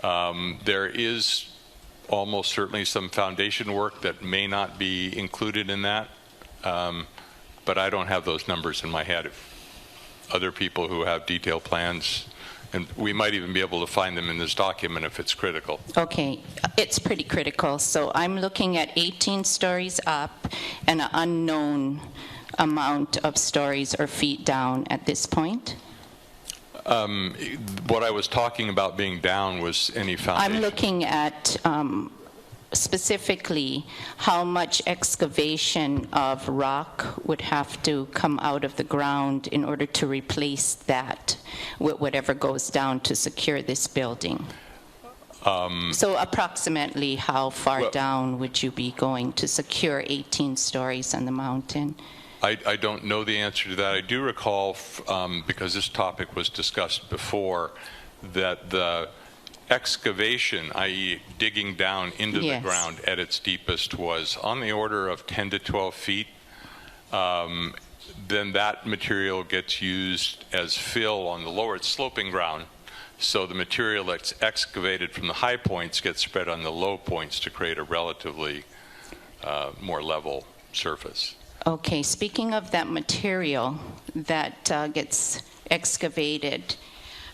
There is almost certainly some foundation work that may not be included in that, but I don't have those numbers in my head. Other people who have detailed plans, and we might even be able to find them in this document if it's critical. Okay, it's pretty critical. So I'm looking at 18 stories up and an unknown amount of stories or feet down at this point. What I was talking about being down was any foundation. I'm looking at specifically how much excavation of rock would have to come out of the ground in order to replace that with whatever goes down to secure this building. So approximately how far down would you be going to secure 18 stories on the mountain? I don't know the answer to that. I do recall, because this topic was discussed before, that the excavation, i.e. digging down into the ground at its deepest, was on the order of 10 to 12 feet. Then that material gets used as fill on the lower sloping ground. So the material that's excavated from the high points gets spread on the low points to create a relatively more level surface. Okay, speaking of that material that gets excavated,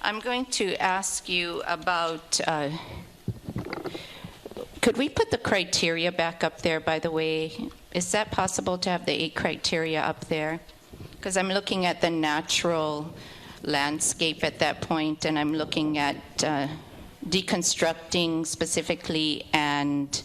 I'm going to ask you about, could we put the criteria back up there, by the way? Is that possible to have the 8 criteria up there? Because I'm looking at the natural landscape at that point, and I'm looking at deconstructing specifically and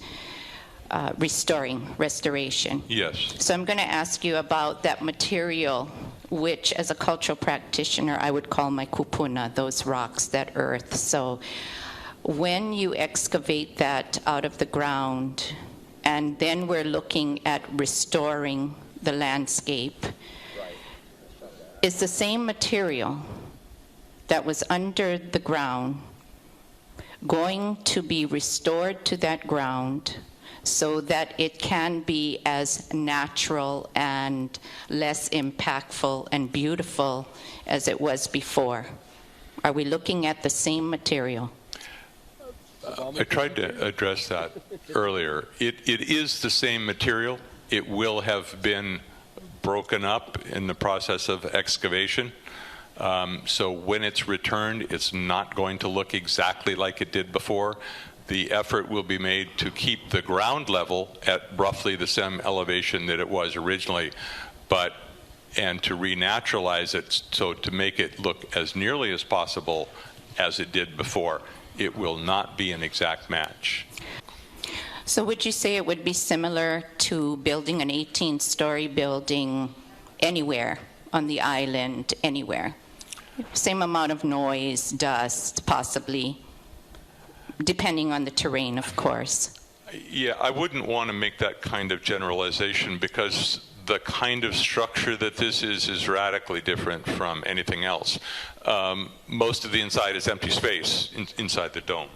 restoration. Yes. So I'm going to ask you about that material, which as a cultural practitioner I would call my kupuna, those rocks, that earth. So when you excavate that out of the ground, and then we're looking at restoring the landscape, is the same material that was under the ground going to be restored to that ground so that it can be as natural and less impactful and beautiful as it was before? Are we looking at the same material? I tried to address that earlier. It is the same material. It will have been broken up in the process of excavation. So when it's returned, it's not going to look exactly like it did before. The effort will be made to keep the ground level at roughly the same elevation that it was originally, and to renaturalize it, so to make it look as nearly as possible as it did before. It will not be an exact match. So would you say it would be similar to building an 18-story building anywhere on the island, anywhere? Same amount of noise, dust, possibly, depending on the terrain, of course. Yeah, I wouldn't want to make that kind of generalization, because the kind of structure that this is radically different from anything else. Most of the inside is empty space inside the dome.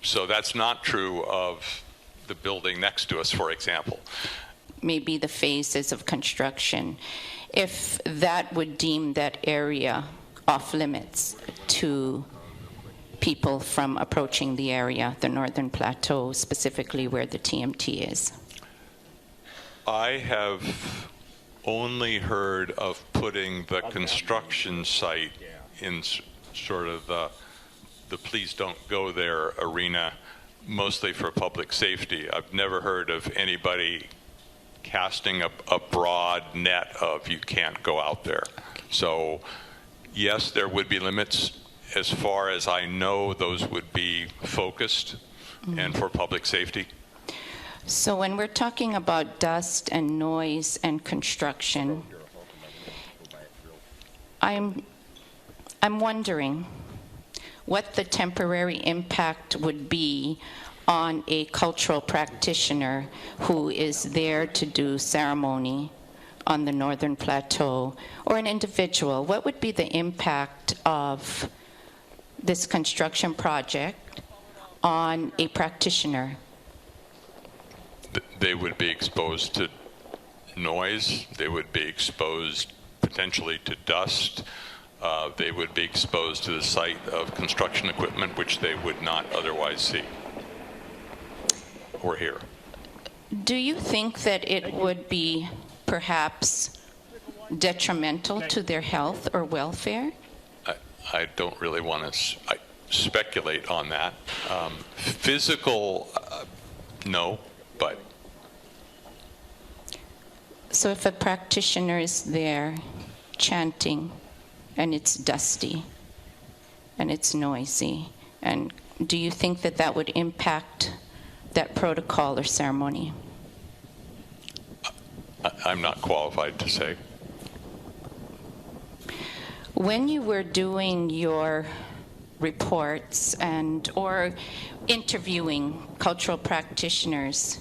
So that's not true of the building next to us, for example. Maybe the phases of construction. If that would deem that area off limits to people from approaching the area, the Northern Plateau, specifically where the TMT is. I have only heard of putting the construction site in sort of the please don't go there arena, mostly for public safety. I've never heard of anybody casting a broad net of you can't go out there. So yes, there would be limits. As far as I know, those would be focused and for public safety. So when we're talking about dust and noise and construction, I'm wondering what the temporary impact would be on a cultural practitioner who is there to do ceremony on the Northern Plateau, or an individual. What would be the impact of this construction project on a practitioner? They would be exposed to noise. They would be exposed potentially to dust. they would be exposed to the sight of construction equipment which they would not otherwise see or hear. Do you think that it would be perhaps detrimental to their health or welfare? I don't really want to speculate on that. Physical, no, but. So if a practitioner is there chanting and it's dusty and it's noisy, and do you think that that would impact that protocol or ceremony? I'm not qualified to say. When you were doing your reports or interviewing cultural practitioners,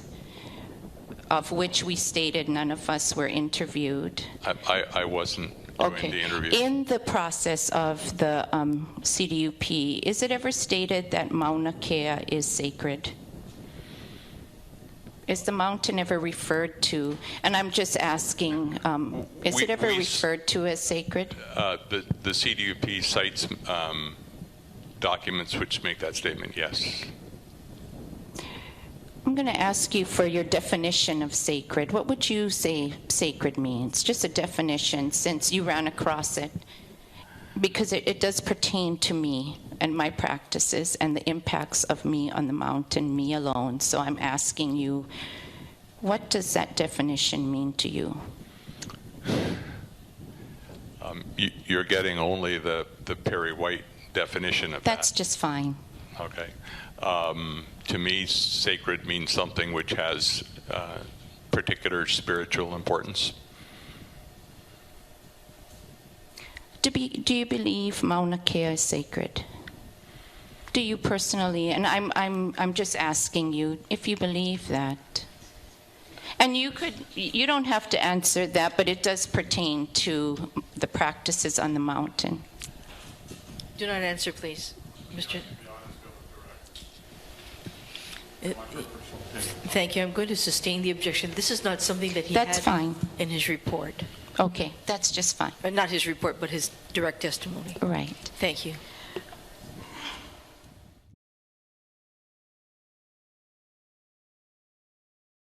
of which we stated none of us were interviewed. I wasn't doing the interviews. In the process of the CDUP, is it ever stated that Mauna Kea is sacred? Is the mountain ever referred to? And I'm just asking, is it ever referred to as sacred? The CDUP cites documents which make that statement, yes. I'm going to ask you for your definition of sacred. What would you say sacred means? Just a definition, since you ran across it. Because it does pertain to me and my practices and the impacts of me on the mountain, me alone. So I'm asking you, what does that definition mean to you? You're getting only the Perry White definition of that. That's just fine. Okay. To me, sacred means something which has particular spiritual importance. Do you believe Mauna Kea is sacred? Do you personally? And I'm just asking you if you believe that. And you don't have to answer that, but it does pertain to the practices on the mountain. Do not answer, please, Mr. Thank you. I'm going to sustain the objection. This is not something that he That's had fine. in his report. Okay, that's just fine. Not his report, but his direct testimony. Right. Thank you.